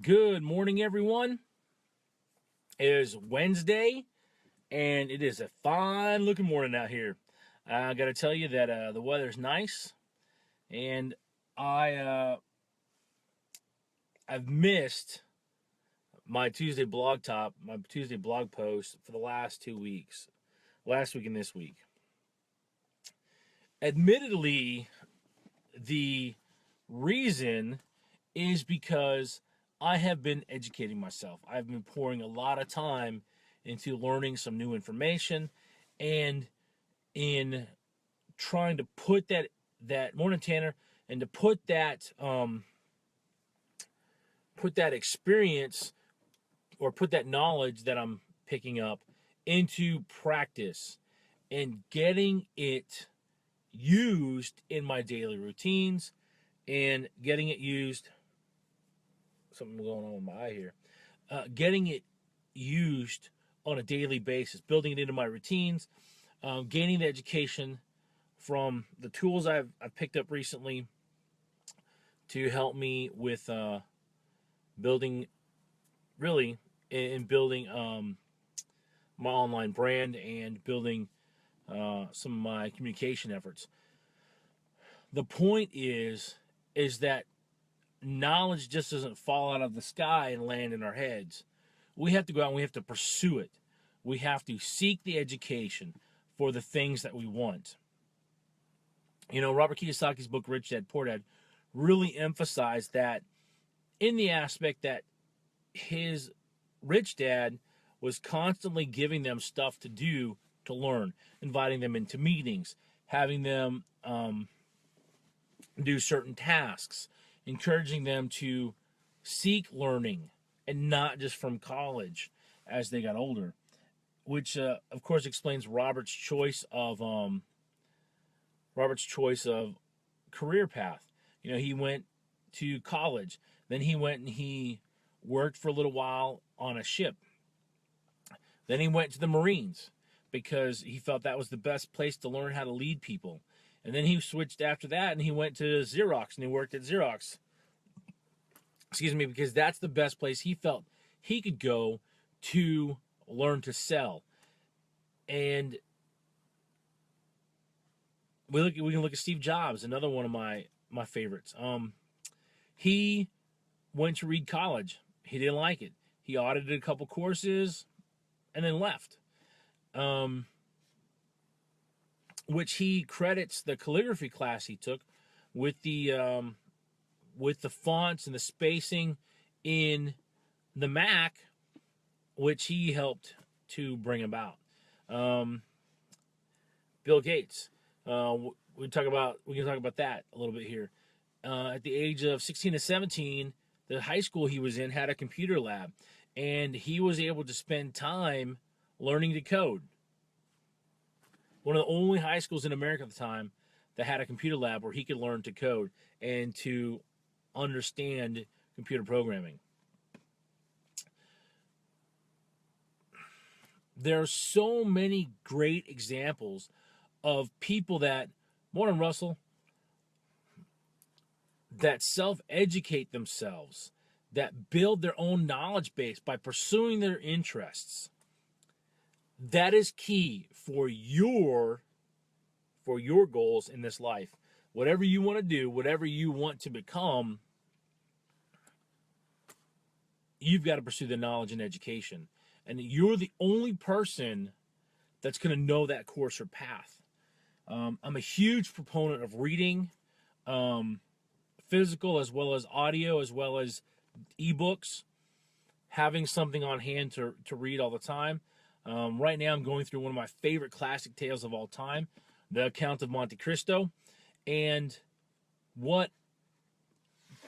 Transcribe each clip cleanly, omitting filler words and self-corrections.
Good morning, everyone. It is Wednesday, and it is a fine looking morning out here. I got to tell you that the weather's nice, and I I've missed my Tuesday blog post for the last 2 weeks, last week and this week. Admittedly, the reason is because I have been educating myself. I've been pouring a lot of time into learning some new information and in trying to put that morning Tanner and to put that experience or put that knowledge that I'm picking up into practice and getting it used in my daily routines and getting it used. Something going on with my eye here. Getting it used on a daily basis, building it into my routines, gaining the education from the tools I've picked up recently to help me with building, really, in building my online brand and building some of my communication efforts. The point is that knowledge just doesn't fall out of the sky and land in our heads. We have to go out and we have to pursue it. We have to seek the education for the things that we want. You know, Robert Kiyosaki's book, Rich Dad, Poor Dad, really emphasized that in the aspect that his rich dad was constantly giving them stuff to do to learn, inviting them into meetings, having them do certain tasks, encouraging them to seek learning and not just from college as they got older, which of course explains Robert's choice of career path. You know, he went to college, then he went and he worked for a little while on a ship. Then he went to the Marines because he felt that was the best place to learn how to lead people. And then he switched after that and he went to Xerox and he worked at Xerox. Because that's the best place he felt he could go to learn to sell. And we can look at Steve Jobs, another one of my favorites. He went to Reed College. He didn't like it. He audited a couple courses and then left. Which he credits the calligraphy class he took with the fonts and the spacing in the Mac, which he helped to bring about. Bill Gates. We can talk about that a little bit here. At the age of 16 to 17, the high school he was in had a computer lab, and he was able to spend time learning to code. One of the only high schools in America at the time that had a computer lab where he could learn to code and to understand computer programming. There are so many great examples of people that, morning Russell, that self-educate themselves, that build their own knowledge base by pursuing their interests. That is key for your goals in this life. Whatever you want to do, whatever you want to become, you've got to pursue the knowledge and education. And you're the only person that's going to know that course or path. I'm a huge proponent of reading, physical as well as audio, as well as ebooks, having something on hand to read all the time. Right now I'm going through one of my favorite classic tales of all time, The Count of Monte Cristo. And one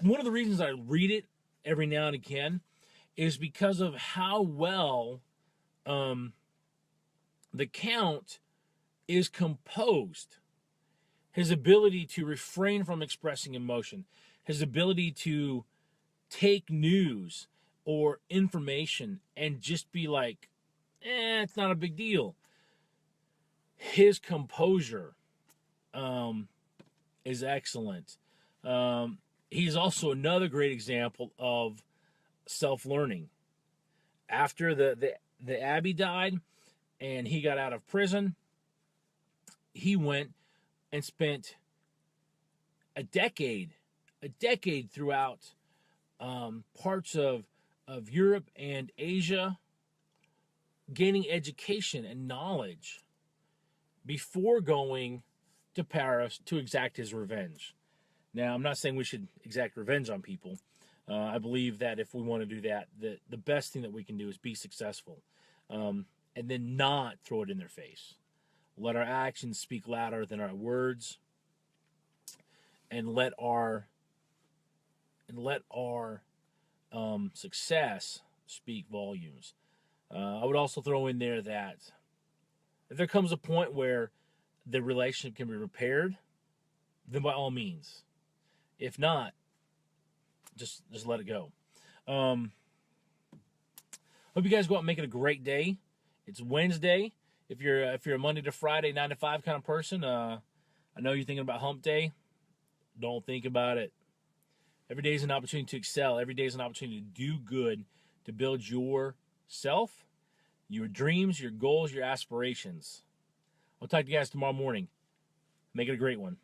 of the reasons I read it every now and again is because of how well the Count is composed. His ability to refrain from expressing emotion, his ability to take news or information and just be like, it's not a big deal. His composure is excellent. He's also another great example of self-learning. After the Abbey died and he got out of prison, he went and spent a decade throughout parts of Europe and Asia, gaining education and knowledge before going to Paris to exact his revenge. Now, I'm not saying we should exact revenge on people. I believe that if we want to do that, the best thing that we can do is be successful, and then not throw it in their face. Let our actions speak louder than our words, and let our success speak volumes. I would also throw in there that if there comes a point where the relationship can be repaired, then by all means. If not, just let it go. Hope you guys go out and make it a great day. It's Wednesday. If you're a Monday to Friday 9 to 5 kind of person, I know you're thinking about Hump Day. Don't think about it. Every day is an opportunity to excel. Every day is an opportunity to do good, to build yourself, your dreams, your goals, your aspirations. I'll talk to you guys tomorrow morning. Make it a great one.